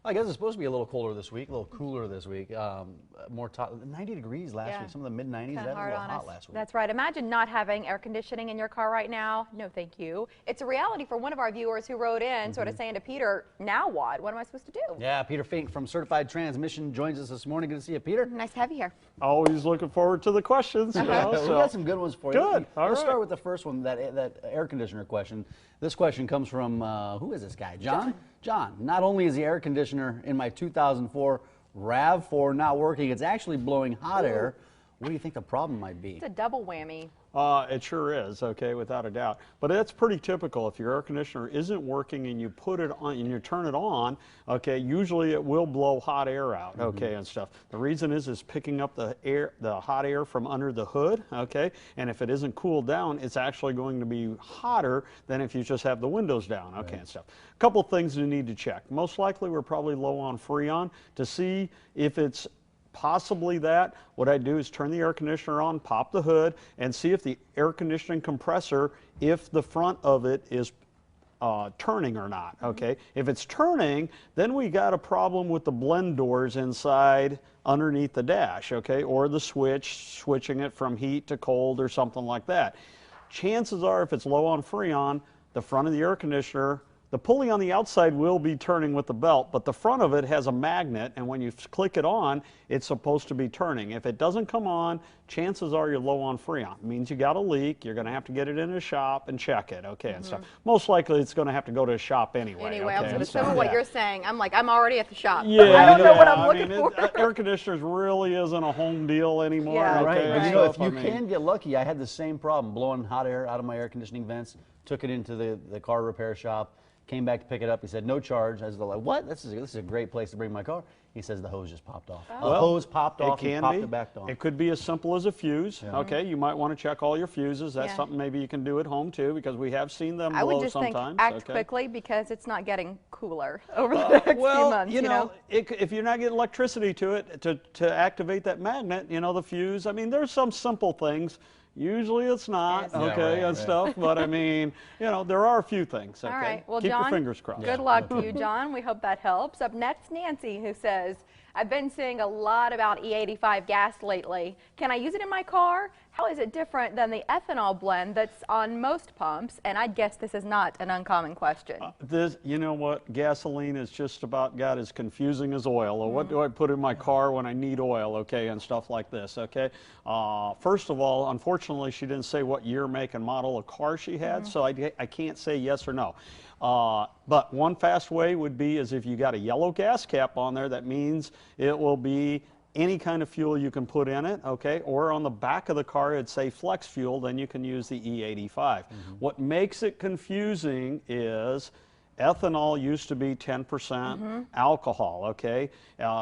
I guess it's supposed to be a little colder this week, a little cooler this week. More 90 degrees last week, some of the mid-90s. That was a little hot last week. That's right. Imagine not having air conditioning in your car right now. No, thank you. It's a reality for one of our viewers who wrote in, sort of saying to Peter, now what? What am I supposed to do? Yeah, Peter Fink from Certified Transmission joins us this morning. Good to see you, Peter. Nice to have you here. Always looking forward to the questions. You know, We got some good ones for you. Good. Let's start with the first one, that air conditioner question. This question comes from, who is this guy? John? John, not only is the air conditioner in my 2004 RAV4 not working, it's actually blowing hot air. What do you think the problem might be? It's a double whammy. It sure is, okay, without a doubt. But that's pretty typical. If your air conditioner isn't working and you put it on and you turn it on, okay, usually it will blow hot air out, okay, and stuff. The reason is picking up the hot air from under the hood, okay, and if it isn't cooled down, it's actually going to be hotter than if you just have the windows down, okay, and stuff. A couple things you need to check. Most likely we're probably low on Freon. To see if it's possibly that, what I do is turn the air conditioner on, pop the hood, and see if the air conditioning compressor, if the front of it is turning or not, okay? If it's turning, then we got a problem with the blend doors inside underneath the dash, okay? Or the switching it from heat to cold or something like that. Chances are, if it's low on Freon, the front of the air conditioner, the pulley on the outside will be turning with the belt, but the front of it has a magnet, and when you click it on, it's supposed to be turning. If it doesn't come on, chances are you're low on Freon. It means you got a leak. You're going to have to get it in a shop and check it, okay, and stuff. Most likely it's going to have to go to a shop anyway. Okay, some of what you're saying, I'm already at the shop. Yeah, I don't know what I'm looking for. Air conditioners really isn't a home deal anymore. Yeah, right. Okay, But you know, if you can get lucky, I had the same problem, blowing hot air out of my air conditioning vents, took it into the car repair shop, came back to pick it up. He said, no charge. I was like, what? This is a great place to bring my car. He says the hose just popped off. Oh. The hose popped off, it can and popped be. it back on. It could be as simple as a fuse. Okay, you might want to check all your fuses. That's something maybe you can do at home too, because we have seen them I would blow just sometimes. think act quickly, because it's not getting cooler over the next few months. You know, if you're not getting electricity to it to activate that magnet, you know, the fuse. I mean, there's some simple things. Usually it's not, and stuff, but I mean, you know, there are a few things, okay? All right. Well, keep John, your fingers crossed. Good luck to you, John. We hope that helps. Up next, Nancy, who says, I've been seeing a lot about E85 gas lately. Can I use it in my car? How is it different than the ethanol blend that's on most pumps? And I guess this is not an uncommon question. You know what? Gasoline is just about got as confusing as oil. Or what do I put in my car when I need oil, okay, and stuff like this, okay? First of all, unfortunately, she didn't say what year, make, and model of car she had, so I can't say yes or no. But one fast way would be is if you got a yellow gas cap on there, that means it will be any kind of fuel you can put in it, okay? Or on the back of the car, it'd say flex fuel, then you can use the E85. What makes it confusing is ethanol used to be 10% alcohol, okay?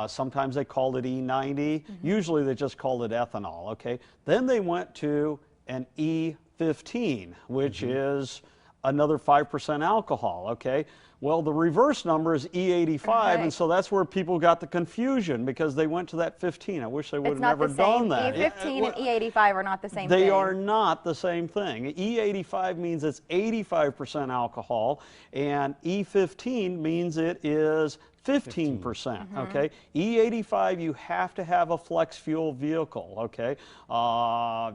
Sometimes they called it E90. Usually they just called it ethanol, okay? Then they went to an E15, which is another 5% alcohol, okay? Well, the reverse number is E85, and so that's where people got the confusion, because they went to that 15. I wish they would have never done that. E15 and E85 are not the same thing. They are not the same thing. E85 means it's 85% alcohol, and E15 means it is 15%, okay? E85, you have to have a flex fuel vehicle, okay?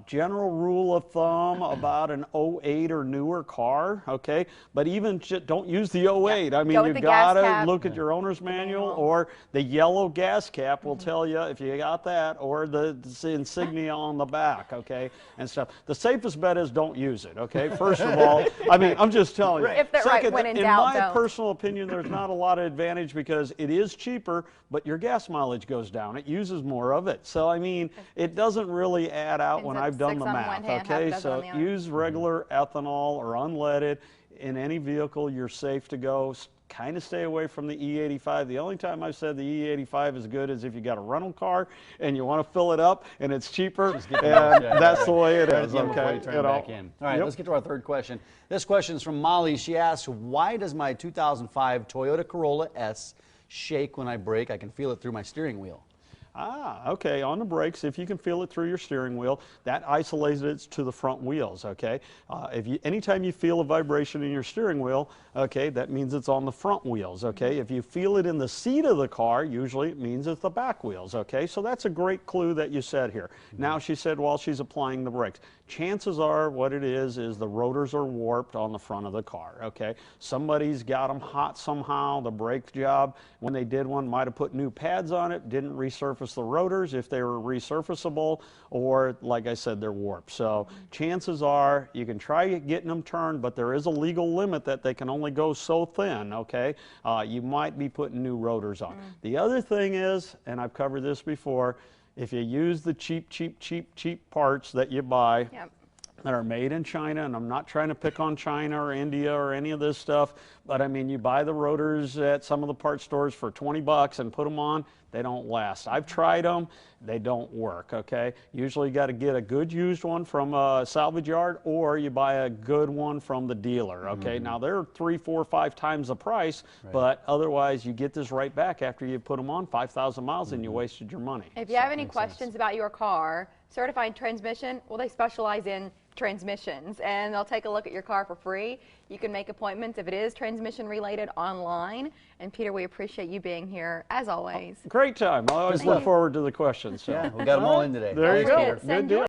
General rule of thumb about an 08 or newer car, okay? But even don't use the 08. I mean, you gotta look at your owner's manual, or the yellow gas cap will tell you if you got that, or the insignia on the back, okay? And stuff. The safest bet is don't use it, okay? First of all, I mean, I'm just telling you. If they're Second, when in doubt, my personal opinion, there's not a lot of advantage, because it is cheaper, but your gas mileage goes down. It uses more of it. So, I mean, it doesn't really add out when I've done the math, okay? So use regular ethanol or unleaded in any vehicle. You're safe to go. Kind of stay away from the E85. The only time I've said the E85 is good is if you got a rental car and you want to fill it up and it's cheaper, and that's the way it is, okay? Turn it back in. All right, let's get to our third question. This question is from Molly. She asks, why does my 2005 Toyota Corolla S shake when I brake? I can feel it through my steering wheel. Ah, okay, on the brakes, if you can feel it through your steering wheel, that isolates it to the front wheels, okay? Anytime you feel a vibration in your steering wheel, okay, that means it's on the front wheels, okay? If you feel it in the seat of the car, usually it means it's the back wheels, okay? So that's a great clue that you said here. Now she said while she's applying the brakes, chances are what it is the rotors are warped on the front of the car, okay? Somebody's got them hot somehow, the brake job, when they did one, might have put new pads on it, didn't resurface the rotors if they were resurfaceable, or like I said, they're warped. So chances are you can try getting them turned, but there is a legal limit that they can only go so thin, okay? You might be putting new rotors on. The other thing is, and I've covered this before, if you use the cheap parts that you buy, Yep. that are made in China, and I'm not trying to pick on China or India or any of this stuff, but I mean, you buy the rotors at some of the parts stores for 20 bucks and put them on, they don't last. I've tried them, they don't work, okay? Usually you got to get a good used one from a salvage yard, or you buy a good one from the dealer, okay? Now they're 3, 4, 5 times the price, but otherwise you get this right back after you put them on 5,000 miles and you wasted your money. If you have any questions about your car, certified transmission, well, they specialize in transmissions, and they'll take a look at your car for free. You can make appointments if it is transmission related online. And Peter, we appreciate you being here as always. Great time. I always look forward to the questions. So. Yeah, we got them all in today. There you Thanks, go. Peter. Good Send deal.